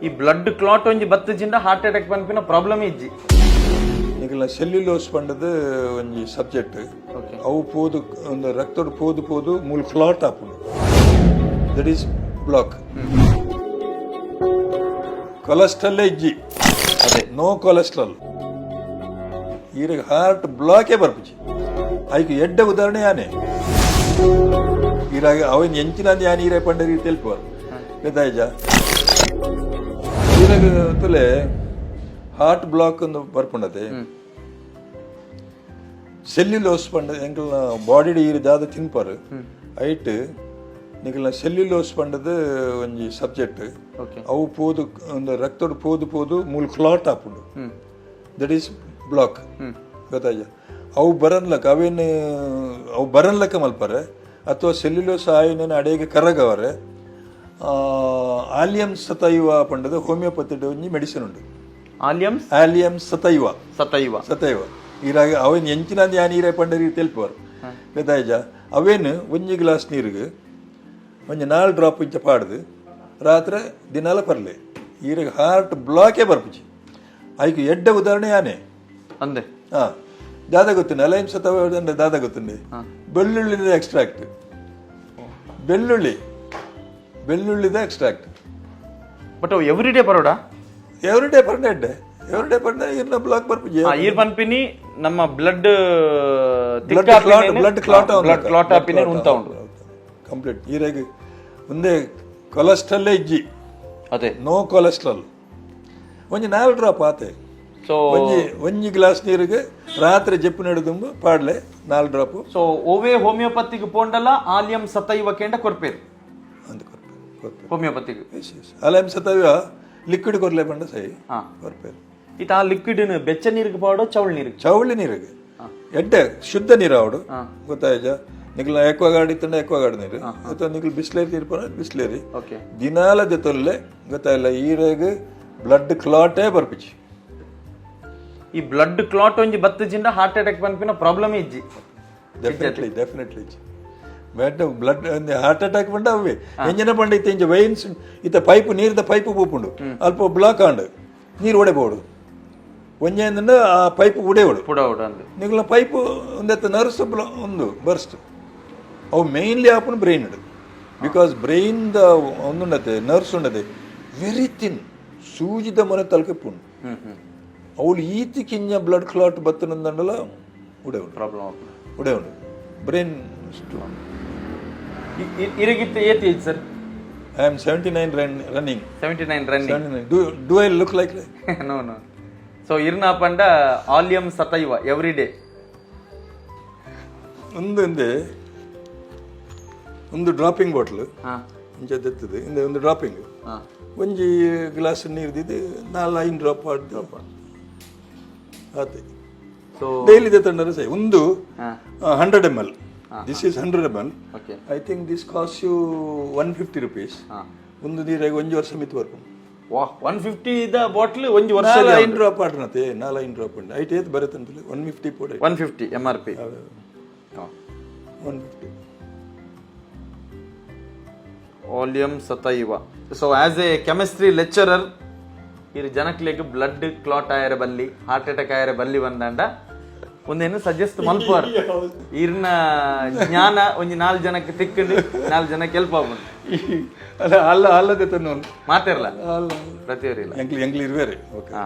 ಈ blood clot ಒಂಜಿ ಬತ್ತಜಿಂದ heart attack ಪನ್ಪಿನ ಪ್ರಾಬ್ಲಮ್ ಇಜ್ಜಿ ನಿಕಲ್ನ ಸೆಲ್ಯುಲೋಸ್ ಪಂಡದು ಒಂಜಿ ಸಬ್ಜೆಕ್ಟ್ ಅವು ಪೋದು ಒಂದು ರಕ್ತಡ್ ಪೋದು ಪೋದು ಮೂಲ ಕ್ಲಾಟ್ ಆಪುಂಡು ದಟ್ ಈಸ್ ಬ್ಲಾಕ್ ಕೊಲೆಸ್ಟ್ರಾಲ್ ಇಜ್ಜಿ ಅದೇ ನೋ ಕೊಲೆಸ್ಟ್ರಾಲ್ ಈಗ ಹಾರ್ಟ್ ಬ್ಲಾಕೇ ಬರ್ಪುಜಿ ಐಕ್ ಎಡ್ಡ ಉದಾಹರಣೆ ಯಾನೆ ಇರಾಗ ಅವನ್ ಎಂಚಿನ ಯಾನ್ ಈರೇ ಪಂಡ ರೀತಿ ತೆಲ್ಪುವರು ಗೊತ್ತಾಯ್ಜ ಈರಾಗ ತುಲೆ ಹಾರ್ಟ್ ಬ್ಲಾಕ್ ಒಂದು ಬರ್ಪುಂಡತೆ ಸೆಲ್ಯುಲೋಸ್ ಪಂಡ ಎಂಕಲ್ನ ಬಾಡಿ ಈರು ದಾದ ತಿನ್ಪಾರು ಐಟ್ ನಿಕಲ್ನ ಸೆಲ್ಯುಲೋಸ್ ಪಂಡದು ಒಂಜಿ ಸಬ್ಜೆಕ್ಟ್ ಅವು ಪೋದು ಒಂದು ರಕ್ತಡ್ ಪೋದು ಪೋದು ಮೂಲ ಕ್ಲಾಟ್ ಆಪುಂಡು ದಟ್ ಈಸ್ ಬ್ಲಾಕ್ ಗೊತ್ತಾಯ್ಜ ಅವು ಬರನ್ಲಕ್ಕ ಅವೇನು ಅವು ಬರನ್ಲಕ್ಕ ಮಲ್ಪಾರೆ ಅಥವಾ ಸೆಲ್ಯುಲೋಸ್ ಆಯಿನ ಅಡೆಗೆ ಕರಗವರೆ ಆಲಿಯಂ ಸತೈವ ಪಂಡದು ಹೋಮಿಯೋಪತಿ ಒಂಜಿ ಮೆಡಿಸಿನ್ ಉಂಡು ಆಲಿಯಂ ಸತೈವ ಸತೈವ ಸತೈವ ಇರಾಗ ಅವನ್ ಎಂಚಿನ ಯಾನ್ ಈರೇ ಪಂಡ ರೀತಿ ತೆಲ್ಪುವರು ಗೊತ್ತಾಯ್ಜ ಅವೇನು ಒಂಜಿ ಗ್ಲಾಸ್ ನೀರಿಗೆ ಒಂಜಿ 4 ಡ್ರಾಪ್ ಇಂಚ ಪಾಡ್ದು ರಾತ್ರಿ ದಿನಾಲ ಪರ್ಲೆ ಈರಿಗೆ ಹಾರ್ಟ್ ಬ್ಲಾಕೇ ಬರ್ಪುಜಿ ಐಕ್ ಎಡ್ಡ ಉದಾಹರಣೆ ಯಾನೆ ಅಂದೆ ಹಾ ದಾದ ಗೊತ್ತುಂಡು ಅಲೈಮ್ ಸತವ ದಾದ ಗೊತ್ತುಂಡು ಬೆಳ್ಳುಳ್ಳಿದ ಎಕ್ಸ್ಟ್ರಾಕ್ಟ್ ಬೆಳ್ಳುಳ್ಳಿದ ಎಕ್ಸ್ಟ್ರಾಕ್ಟ್ ಬಟ್ ಅವು ಎವ್ರಿಡೇ ಬರೋಡಾ ಎವ್ರಿಡೇ ಪರ್ನೆ ಇರ್ನ ಬ್ಲಾಕ್ ಬರ್ಪುಜಿ ಈರ್ ಪನ್ಪಿನಿ ನಮ್ಮ ಬ್ಲಡ್ ಕ್ಲಾಟ್ ಆಪಿನಿ ಉಂಟಾ ಉಂಟು ಕಂಪ್ಲೀಟ್ ಈರಾಗ ಒಂದೇ ಕೊಲೆಸ್ಟ್ರಾಲ್ ಇಜ್ಜಿ ಅದೇ ನೋ ಕೊಲೆಸ್ಟ್ರಾಲ್ ಒಂಜಿ 4 ಡ್ರಾಪ್ ಆತೆ ಸೊ ಒಂಜಿ ಗ್ಲಾಸ್ ನೀರಿಗೆ ರಾತ್ರಿ ಜಪ್ಪು ನೆಡುದುಂಬು ಪಾಡ್ಲೆ 4 ಡ್ರಾಪ್ ಸೊ ಓವೇ ಹೋಮಿಯೋಪತಿಗ್ ಪೋಂಡಲ ಆಲಿಯಂ ಸತೈವ ಕೇಂಡ ಕೊರ್ಪೇರು ಅಂತ ಹೋಮಿಯೋಪತಿಗ್ ಆಲಿಯಂ ಸತೈವ ಲಿಕ್ವಿಡ್ ಕೊರ್ಲೆ ಪಂಡ ಸೈ ಕೊರ್ಪೇರು ಇತ ಆ ಲಿಕ್ವಿಡ್ ಬೆಚ್ಚ ನೀರಿಗೆ ಪಾಡೋ ಚೌಳಿ ನೀರಿಗೆ ಎಡ್ಡೆ ಶುದ್ಧ ನೀರು ಆವಡು ಗೊತ್ತಾಯ್ಜ ನಿಕಲ್ನ ಎಕ್ವಾಗಾರ್ಡ್ ಇತ್ತಂಡ ಎಕ್ವಾಗಾರ್ಡ್ ನೀರು ಅಥವಾ ನಿಕಲ್ ಬಿಸ್ಲೇರಿ ತೀರ್ಪನ ಬಿಸ್ಲೇರಿ ದಿನಾಲ ಜೊತೆಲೆ ಗೊತ್ತಾಯಿಲ್ಲ ಈರಾಗ ಬ್ಲಡ್ ಕ್ಲಾಟೇ ಬರ್ಪಿಚಿ ಈ ಬ್ಲಡ್ ಕ್ಲಾಟ್ ಒಂಜಿ ಬತ್ತಜಿಂದ ಹಾರ್ಟ್ ಅಟ್ಯಾಕ್ ಪನ್ಪಿನ ಪ್ರಾಬ್ಲಮ್ ಇಜ್ಜಿ ಡೆಫಿನೆಟ್ಲಿ ಬ್ಲಡ್ ಹಾರ್ಟ್ ಅಟ್ಯಾಕ್ ಪಂಡ ಅವೇ ಎಂಜನ ಪಂಡ ಇತ್ತ ಇಂಚ ವೈನ್ಸ್ ಇತ್ತ ಪೈಪ್ ನೀರ್ದ ಪೈಪ್ ಪೂಪುಂಡು ಅಲ್ಪ ಬ್ಲಾಕ್ ಆಂಡ್ ನೀರು ಒಡೆಬೋಡು ಒಂಜೇಂದ ಆ ಪೈಪ್ ಉಡೇವಡು ನಿಕಲ್ನ ಪೈಪ್ ಒಂದೆತ್ತ ನರ್ಸ್ ಒಂದು ಬರ್ಸ್ಟ್ ಅವು ಮೇನ್ಲಿ ಆಪುನು ಬ್ರೈನ್ ಇಡು ಬಿಕಾಸ್ ಬ್ರೈನ್ ದ ಒಂದುಂಡತೆ ನರ್ಸ್ ಉಂಡತೆ ವೆರಿ ಥಿನ್ ಸೂಜಿದ ಮನೆ ತಲಕೆ ಪುಂಡು ಅವಳು ಈತಿ ಕಿಂಜ ಬ್ಲಡ್ ಕ್ಲಾಟ್ ಬತ್ತನಂದಲ್ಲ ಉಡೇವಡು ಪ್ರಾಬ್ಲಮ್ ಉಡೇವಡು ಬ್ರೈನ್ ಇರಗಿತ್ತು ಏತಿ age sir I am 79 running 79 do I look like no so ಇರ್ನ ಪಂಡ ಆಲಿಯಂ ಸತೈವ ಎವ್ರಿ ಡೇ ಒಂದು ಡ್ರಾಪಿಂಗ್ ಬಾಟ್ಲ್ ಇಂಚದೆತ್ತದು ಇಂದ ಒಂದು ಡ್ರಾಪಿಂಗ್ ಒಂಜಿ ಗ್ಲಾಸ್ ನೀರ್ದಿದ್ದು 4-5 ಡ್ರಾಪ್ ಆತೆ ಡೈಲಿ ದೆತ್ತಂಡರೆ ಸೈ ಒಂದು 100 ml this is 100 ml I think this cost you 150 rupees ಒಂದು ನೀರಾಗ ಒಂಜಿ ವರ್ಷ ಮಿತ್ ಬರ್ಕೊಂಡು 150 ದ ಬಾಟ್ಲ್ ಒಂಜಿ ವರ್ಷ 4 ಡ್ರಾಪ್ ಆಡ್ನತೆ 4 ಡ್ರಾಪ್ ಉಂಡು ಐಟ್ ಏತ್ ಬರತ್ತಂತಲೆ 150 ಪೋಡೆ 150 MRP 150 allium sativum so as a chemistry lecturer ಇರ್ ಜನಕ್ಲೆಗ್ ಬ್ಲಡ್ ಕ್ಲಾಟ್ ಆಯರೆ ಬಲ್ಲಿ ಹಾರ್ಟ್ ಅಟ್ಯಾಕ್ ಆಯರೆ ಬಲ್ಲಿ ಬಂದಾಂಡ ಒಂದೇನು ಸಜೆಸ್ಟ್ ಮಲ್ಪುವರ್ ಇರ್ನ ಜ್ಞಾನ ಒಂಜಿ 4 ಜನಕ್ಕೆ ತಿಕ್ಕಂಡು 4 ಜನಕ್ಕೆ ಹೆಲ್ಪ್ ಆಗುಂಡು ಅಲ್ಲ ಅಲ್ಲದೆ ತನ್ನ ಮಾತಿರಲ್ಲ ಪ್ರತಿಯೊರಿಲ್ಲ ಎಂಕ್ಲಿ ಇರುವೇರಿ ಹಾ